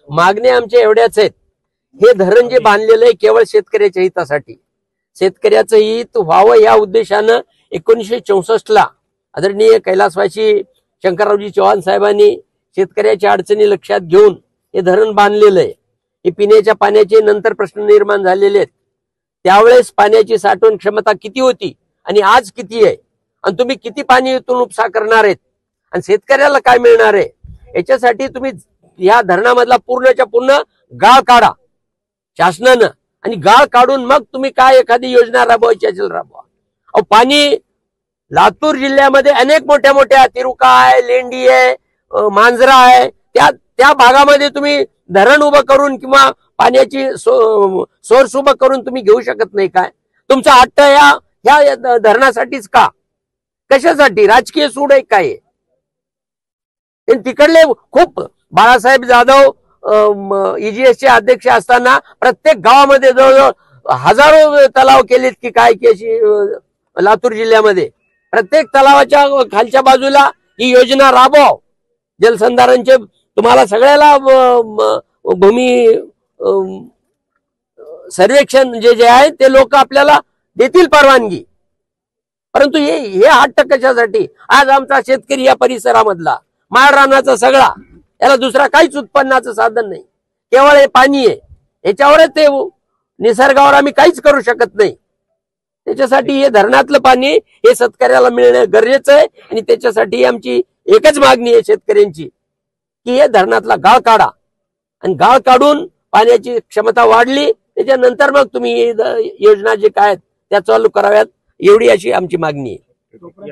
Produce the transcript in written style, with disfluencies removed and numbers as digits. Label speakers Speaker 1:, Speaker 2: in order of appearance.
Speaker 1: मागण्या आमच्या एवढ्याच आहेत, हे धरण जे बांधलेलं आहे केवळ शेतकऱ्याच्या हितासाठी, शेतकऱ्याचं हित व्हावं या उद्देशानं 1964ला आदरणीय कैलासवासी शंकररावजी चव्हाण साहेबांनी शेतकऱ्याच्या अडचणी लक्षात घेऊन हे धरण बांधलेलं आहे। हे पिण्याच्या पाण्याचे नंतर प्रश्न निर्माण झालेले आहेत। त्यावेळेस पाण्याची साठवण क्षमता किती होती आणि आज किती आहे, आणि तुम्ही किती पाणी इथून उपसा करणार आहेत आणि शेतकऱ्याला काय मिळणार आहे, याच्यासाठी तुम्ही या धरणामधला पूर्णच्या पूर्ण गाळ काढा शासनानं, आणि गाळ काढून मग तुम्ही काय एखादी योजना राबवायची असेल राबवा। अहो पाणी लातूर जिल्ह्यामध्ये अनेक मोठ्या मोठ्या तिरुका आहे, लेंडी आहे, मांजरा आहे, त्या भागामध्ये तुम्ही धरण उभं करून किंवा पाण्याची सोर्स उभं करून तुम्ही घेऊ शकत नाही काय? तुमचा हट्ट ह्या धरणासाठीच का? कशासाठी? राजकीय सूड आहे काय? तिकडले खूप बाळासाहेब जाधव EGS चे अध्यक्ष असताना प्रत्येक गावामध्ये जवळजवळ हजारो तलाव केलेत की काय की लातूर जिल्ह्यामध्ये प्रत्येक तलावाच्या खालच्या बाजूला ही योजना राबव जलसंधारणचे। तुम्हाला सगळ्याला भूमी सर्वेक्षण जे आहे ते लोक आपल्याला देतील परवानगी, परंतु हे हट्ट कशासाठी? आज आमचा शेतकरी या परिसरामधला माळ रानाचा सगळा, याला दुसरा काहीच उत्पन्नाचं साधन नाही, केवळ हे पाणी आहे, याच्यावरच ते निसर्गावर आम्ही काहीच करू शकत नाही। त्याच्यासाठी हे धरणातलं पाणी हे शेतकऱ्याला मिळणं गरजेचं आहे, आणि त्याच्यासाठी आमची एकच मागणी आहे शेतकऱ्यांची की हे धरणातला गाळ काढा, आणि गाळ काढून पाण्याची क्षमता वाढली त्याच्यानंतर मग तुम्ही योजना जे काय त्या चालू कराव्यात, एवढी अशी आमची मागणी आहे।